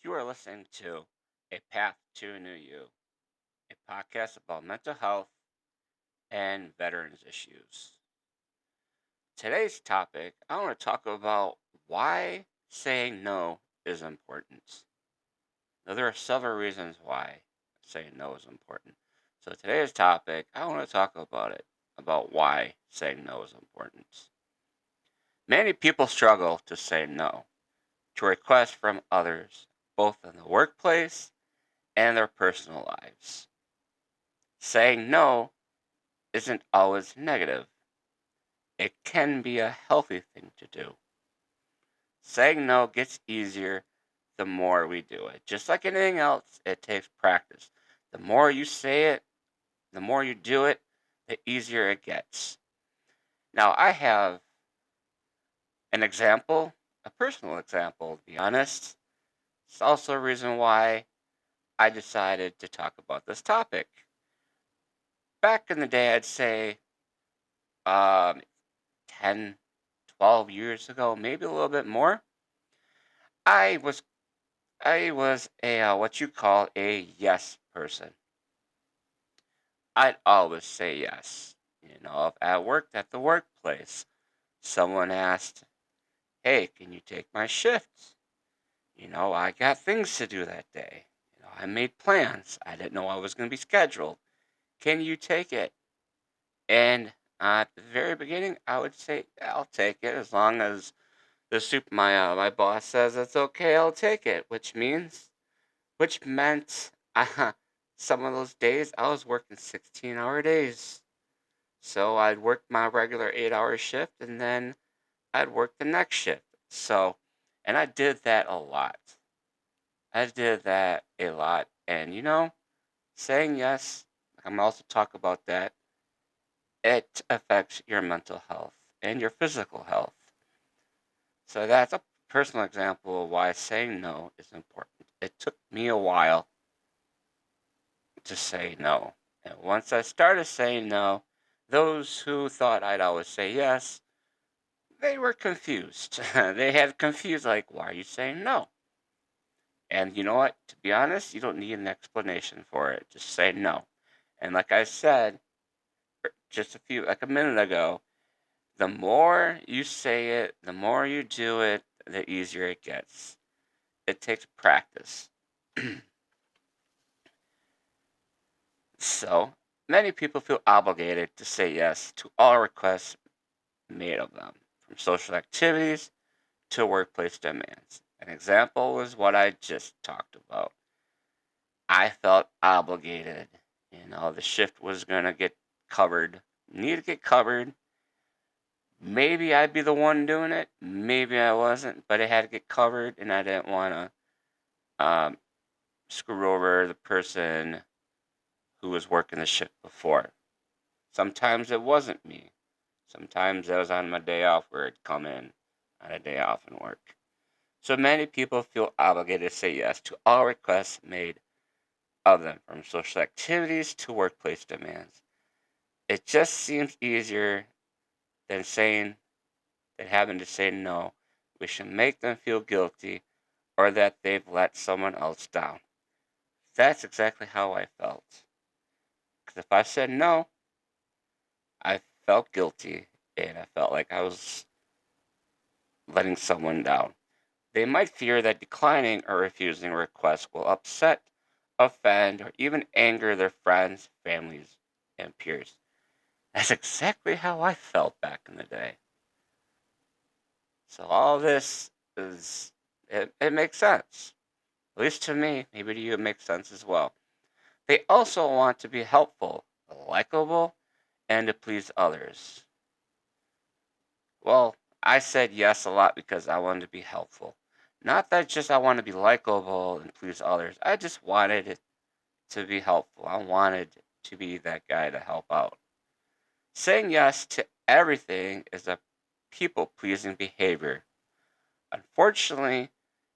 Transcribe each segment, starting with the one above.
You are listening to A Path to a New You, a podcast about mental health and veterans issues. Today's topic, I want to talk about why saying no is important. Now, there are several reasons why saying no is important. So, today's topic, I want to talk about about why saying no is important. Many people struggle to say no to requests from others, both in the workplace and their personal lives. Saying no isn't always negative. It can be a healthy thing to do. Saying no gets easier the more we do it. Just like anything else, it takes practice. The more you say it, the more you do it, the easier it gets. Now, I have an example, a personal example, to be honest. It's also a reason why I decided to talk about this topic. Back in the day, I'd say um, 10, 12 years ago, maybe a little bit more, I was I was a what you call a yes person. I'd always say yes. If I worked at the workplace, someone asked, "Hey, can you take my shift?" I got things to do that day. I made plans. I didn't know I was going to be scheduled. Can you take it? And at the very beginning, I would say, "Yeah, I'll take it as long as my boss says it's okay. I'll take it," which meant some of those days I was working 16-hour days. So I'd work my regular 8-hour shift and then I'd work the next shift. And I did that a lot. I did that a lot. And saying yes, I'm also talk about that, it affects your mental health and your physical health. So that's a personal example of why saying no is important. It took me a while to say no. And once I started saying no, those who thought I'd always say yes, they were confused. They had confused, like, why are you saying no? And you know what? To be honest, you don't need an explanation for it. Just say no. And like I said like a minute ago, the more you say it, the more you do it, the easier it gets. It takes practice. So, many people feel obligated to say yes to all requests made of them, from social activities to workplace demands. An example was what I just talked about. I felt obligated. The shift was going to get covered, need to get covered. Maybe I'd be the one doing it. Maybe I wasn't, but it had to get covered, and I didn't want to screw over the person who was working the shift before. Sometimes it wasn't me. Sometimes I was on my day off where I'd come in on a day off and work. So many people feel obligated to say yes to all requests made of them, from social activities to workplace demands. It just seems easier than saying than having to say no. We should make them feel guilty or that they've let someone else down. That's exactly how I felt. Because if I said no, I felt guilty and I felt like I was letting someone down. They might fear that declining or refusing a request will upset, offend, or even anger their friends, families, and peers. That's exactly how I felt back in the day. So all this it makes sense. At least to me, maybe to you it makes sense as well. They also want to be helpful, likable, and to please others. Well, I said yes a lot because I wanted to be helpful. Not that just I want to be likable and please others. I just wanted it to be helpful. I wanted to be that guy to help out. Saying yes to everything is a people pleasing behavior. Unfortunately,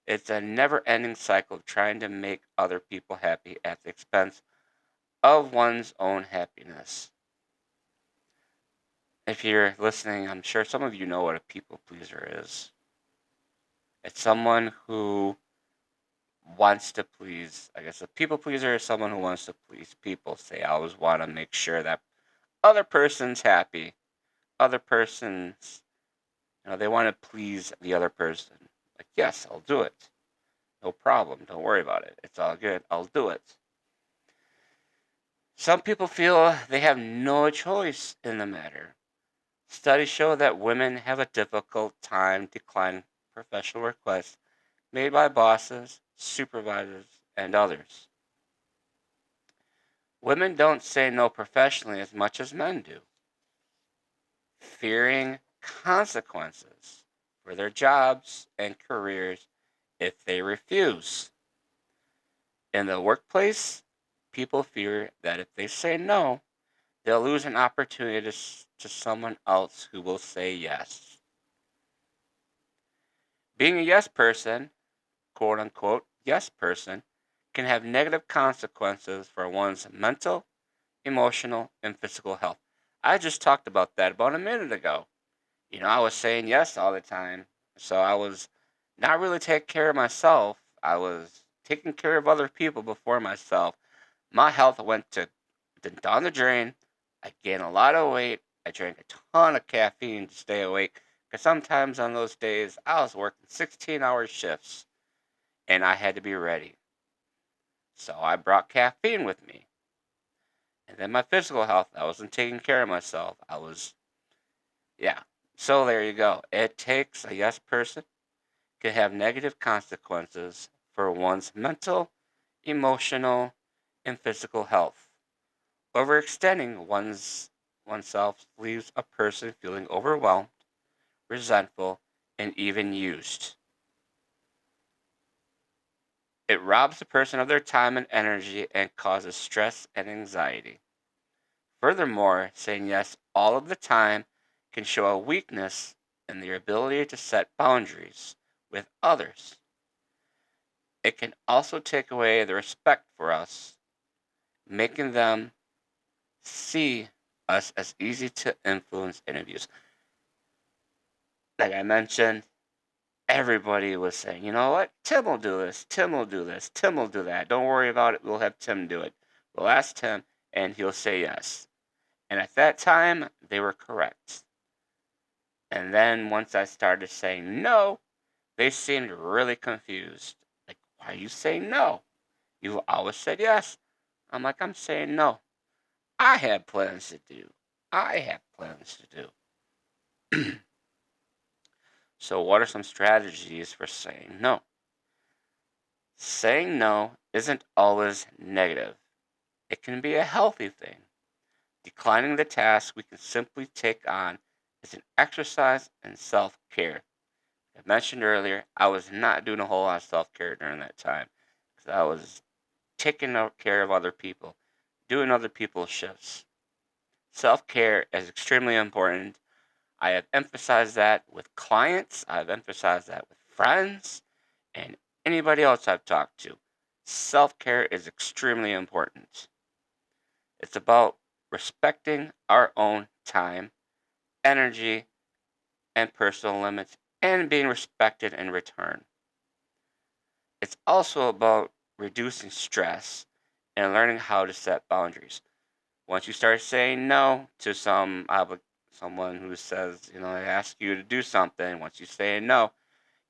it's a never ending cycle of trying to make other people happy at the expense of one's own happiness. If you're listening, I'm sure some of you know what a people pleaser is. It's someone who wants to please. I guess a people pleaser is someone who wants to please people. Say, I always want to make sure that other person's happy. Other person's, they want to please the other person. Like, yes, I'll do it. No problem. Don't worry about it. It's all good. I'll do it. Some people feel they have no choice in the matter. Studies show that women have a difficult time declining professional requests made by bosses, supervisors, and others. Women don't say no professionally as much as men do, fearing consequences for their jobs and careers if they refuse. In the workplace, people fear that if they say no, they'll lose an opportunity to someone else who will say yes. Being a yes person, quote unquote, yes person, can have negative consequences for one's mental, emotional, and physical health. I just talked about that about a minute ago. I was saying yes all the time. So I was not really taking care of myself. I was taking care of other people before myself. My health went down the drain. I gained a lot of weight. I drank a ton of caffeine to stay awake. Because sometimes on those days, I was working 16-hour shifts and I had to be ready. So I brought caffeine with me. And then my physical health, I wasn't taking care of myself. Yeah. So there you go. It takes a yes person can have negative consequences for one's mental, emotional, and physical health. Overextending oneself leaves a person feeling overwhelmed, resentful, and even used. It robs the person of their time and energy and causes stress and anxiety. Furthermore, saying yes all of the time can show a weakness in their ability to set boundaries with others. It can also take away the respect for us, making them see us as easy to influence and abuse. Like I mentioned, everybody was saying, you know what? Tim will do this. Tim will do this. Tim will do that. Don't worry about it. We'll have Tim do it. We'll ask Tim and he'll say yes. And at that time, they were correct. And then once I started saying no, they seemed really confused. Like, why are you saying no? You always said yes. I'm like, I'm saying no. I have plans to do. I have plans to do. So, what are some strategies for saying no? Saying no isn't always negative, it can be a healthy thing. Declining the task we can simply take on is an exercise in self care. I mentioned earlier, I was not doing a whole lot of self care during that time because I was taking care of other people, doing other people's shifts. Self care is extremely important. I have emphasized that with clients, I've emphasized that with friends, and anybody else I've talked to. Self care is extremely important. It's about respecting our own time, energy, and personal limits, and being respected in return. It's also about reducing stress and learning how to set boundaries. Once you start saying no to someone who says, they ask you to do something, once you say no,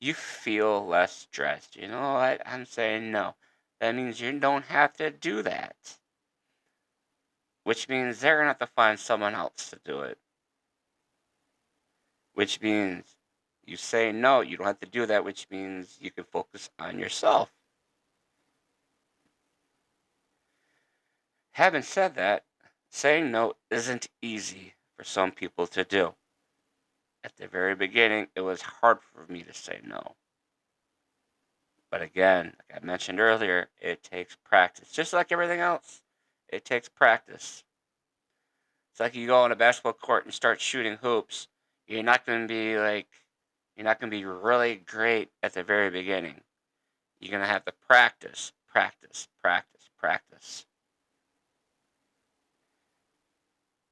you feel less stressed. You know what? I'm saying no. That means you don't have to do that, which means they're going to have to find someone else to do it, which means you say no, you don't have to do that, which means you can focus on yourself. Having said that, saying no isn't easy for some people to do. At the very beginning, it was hard for me to say no. But again, like I mentioned earlier, it takes practice. Just like everything else, it takes practice. It's like you go on a basketball court and start shooting hoops. You're not going to be you're not going to be really great at the very beginning. You're going to have to practice, practice, practice, practice.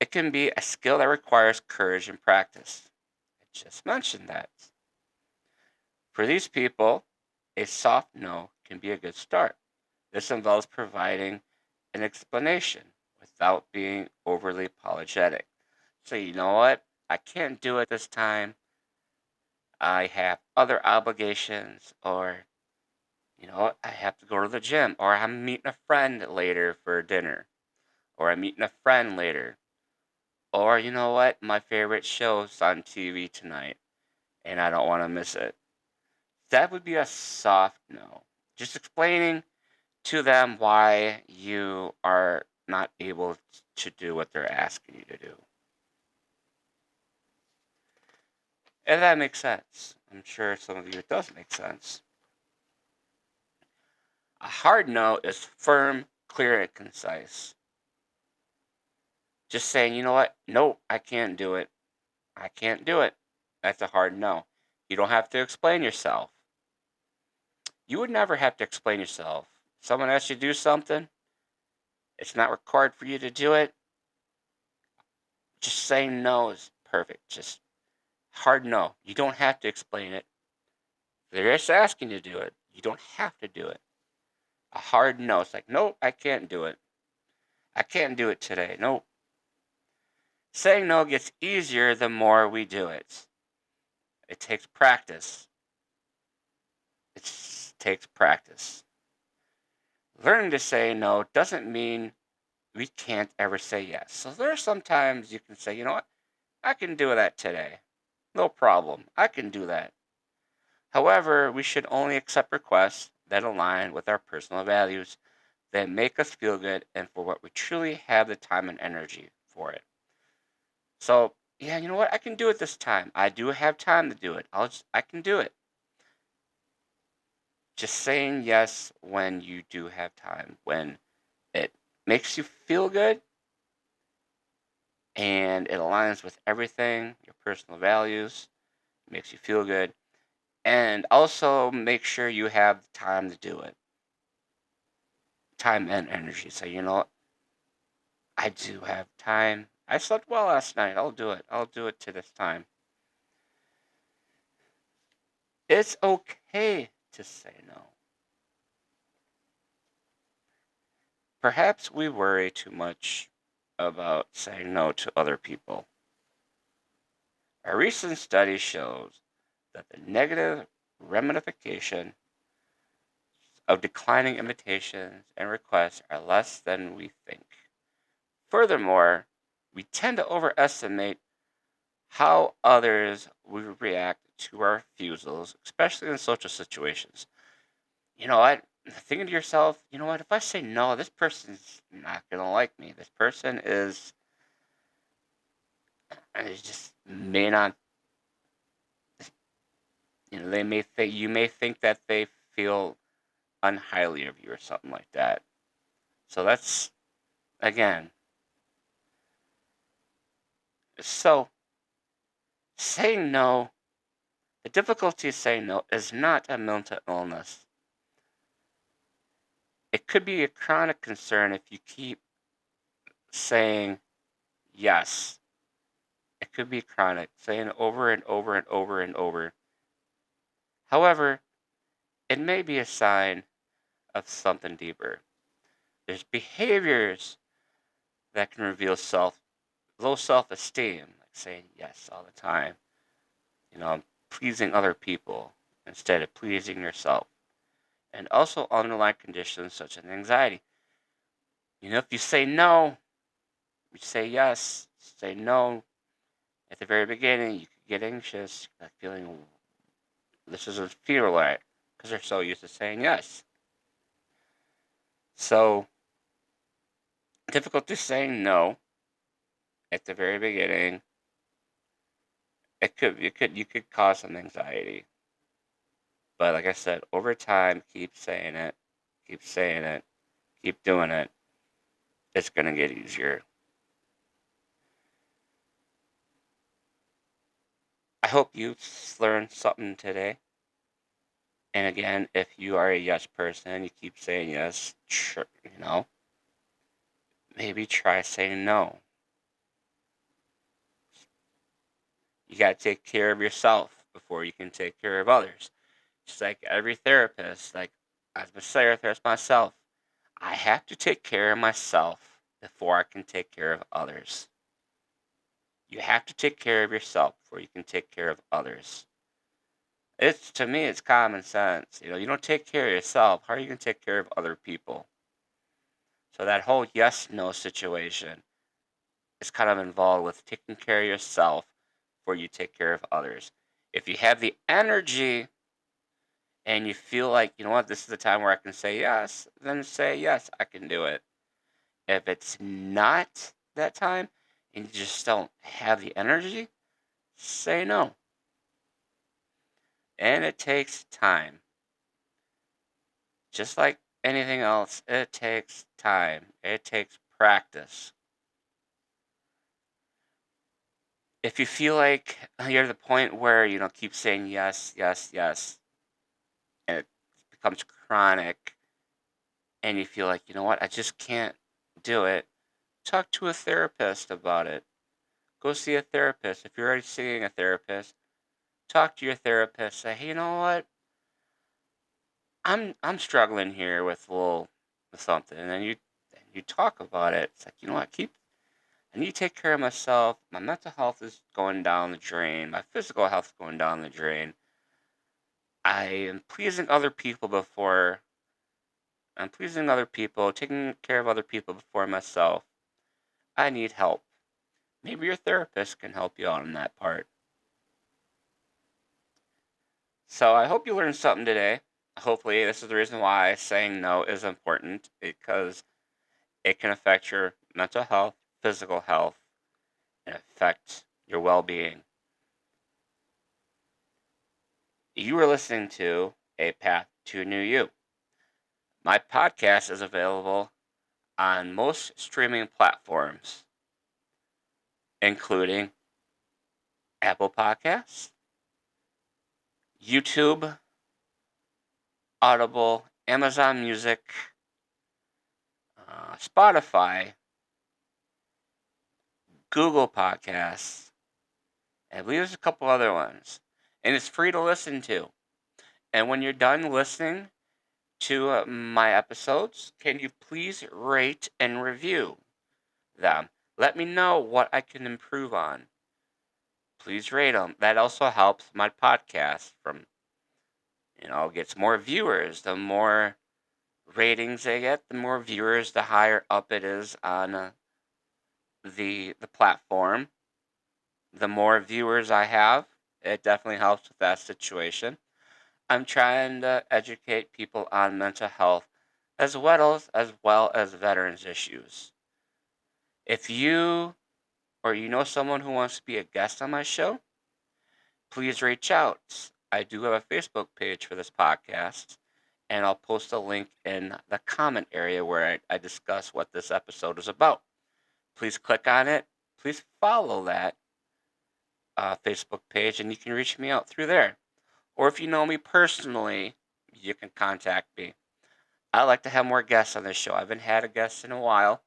It can be a skill that requires courage and practice. I just mentioned that. For these people, a soft no can be a good start. This involves providing an explanation without being overly apologetic. So, you know what? I can't do it this time. I have other obligations, or, what? I have to go to the gym, or I'm meeting a friend later for dinner, or I'm meeting a friend later, or, you know what? My favorite show's on TV tonight, and I don't want to miss it. That would be a soft no. Just explaining to them why you are not able to do what they're asking you to do. And that makes sense. I'm sure some of you it does make sense. A hard no is firm, clear, and concise. Just saying, you know what? No, I can't do it. I can't do it. That's a hard no. You don't have to explain yourself. You would never have to explain yourself. Someone asks you to do something, it's not required for you to do it. Just saying no is perfect. Just hard no. You don't have to explain it. They're just asking you to do it. You don't have to do it. A hard no. It's like, nope, I can't do it. I can't do it today. Nope. Saying no gets easier the more we do it. It takes practice. It takes practice. Learning to say no doesn't mean we can't ever say yes. So there are some times you can say, you know what, I can do that today. No problem. I can do that. However, we should only accept requests that align with our personal values, that make us feel good, and for what we truly have the time and energy for it. So, yeah, you know what? I can do it this time. I do have time to do it. I can do it. Just saying yes when you do have time, when it makes you feel good and it aligns with everything, your personal values, makes you feel good, and also make sure you have time to do it, time and energy. So, you know what? I do have time. I slept well last night. I'll do it. I'll do it to this time. It's okay to say no. Perhaps we worry too much about saying no to other people. A recent study shows that the negative ramification of declining invitations and requests are less than we think. Furthermore, we tend to overestimate how others will react to our refusals, especially in social situations. Thinking to yourself, you know what, if I say no, this person's not going to like me. This person is just may not, they may think, you may think that they feel unhighly of you or something like that. So that's, again, so saying no, the difficulty of saying no is not a mental illness. It could be a chronic concern if you keep saying yes. It could be chronic, saying over and over and over and over. However, it may be a sign of something deeper. There's behaviors that can reveal low self-esteem, like saying yes all the time, pleasing other people instead of pleasing yourself, and also underlying conditions such as anxiety. If you say no, you say yes, say no at the very beginning, you could get anxious, like feeling this doesn't feel right because they're so used to saying yes. So, difficulty saying no at the very beginning, you could cause some anxiety. But like I said, over time, keep saying it, keep doing it. It's gonna get easier. I hope you learned something today. And again, if you are a yes person, you keep saying yes, sure, maybe try saying no. You got to take care of yourself before you can take care of others. Just like every therapist, like As a therapist myself, I have to take care of myself before I can take care of others. You have to take care of yourself before you can take care of others. It's to me, it's common sense. You don't take care of yourself. How are you going to take care of other people? So that whole yes no situation is kind of involved with taking care of yourself before you take care of others. If you have the energy and you feel like, you know what, this is the time where I can say yes, then say yes, I can do it. If it's not that time and you just don't have the energy, say no. And it takes time. Just like anything else, it takes time. It takes practice. If you feel like you're at the point where, keep saying yes, yes, yes, and it becomes chronic and you feel like, you know what, I just can't do it, talk to a therapist about it. Go see a therapist. If you're already seeing a therapist, talk to your therapist. Say, hey, you know what? I'm struggling here with something, and then you talk about it. It's like, you know what? I need to take care of myself. My mental health is going down the drain. My physical health is going down the drain. I am pleasing other people before I'm pleasing other people, taking care of other people before myself. I need help. Maybe your therapist can help you out on that part. So I hope you learned something today. Hopefully, this is the reason why saying no is important because it can affect your mental health, physical health, and affect your well being. You are listening to A Path to New You. My podcast is available on most streaming platforms, including Apple Podcasts, YouTube, Audible, Amazon Music, Spotify, Google Podcasts, and I believe there's a couple other ones. And it's free to listen to. And when you're done listening to my episodes, can you please rate and review them? Let me know what I can improve on. Please rate them. That also helps my podcast gets more viewers. The more ratings they get, the more viewers, the higher up it is on the platform. The more viewers I have, it definitely helps with that situation. I'm trying to educate people on mental health as well as veterans issues. If you or you know someone who wants to be a guest on my show, please reach out. I do have a Facebook page for this podcast, and I'll post a link in the comment area where I discuss what this episode is about. Please click on it. Please follow that Facebook page, and you can reach me out through there. Or if you know me personally, you can contact me. I like to have more guests on this show. I haven't had a guest in a while.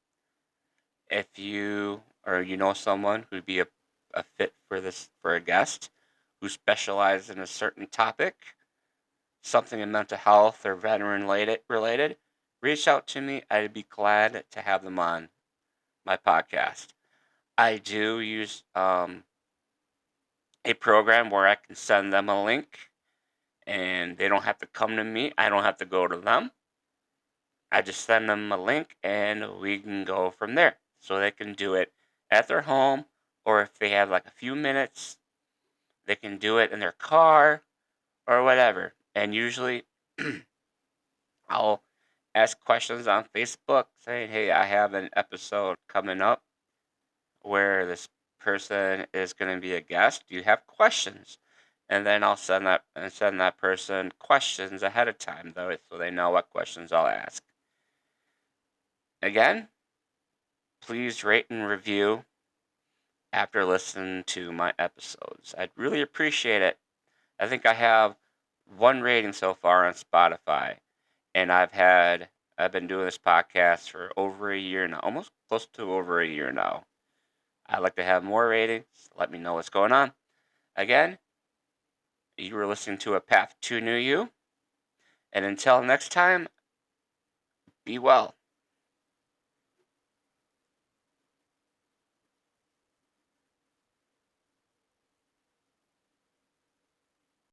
If you or you know someone who'd be a fit for a guest who specializes in a certain topic, something in mental health or veteran related, reach out to me. I'd be glad to have them on my podcast. I do use a program where I can send them a link and they don't have to come to me. I don't have to go to them. I just send them a link and we can go from there. So they can do it at their home, or if they have like a few minutes, they can do it in their car or whatever. And usually I'll ask questions on Facebook saying, hey, I have an episode coming up where this person is going to be a guest. Do you have questions? And then I'll send that person questions ahead of time, though, so they know what questions I'll ask. Again, please rate and review after listening to my episodes. I'd really appreciate it. I think I have one rating so far on Spotify, and I've been doing this podcast for over a year now, almost close to over a year now. I'd like to have more ratings. Let me know what's going on. Again, you were listening to A Path to New You, And until next time, be well.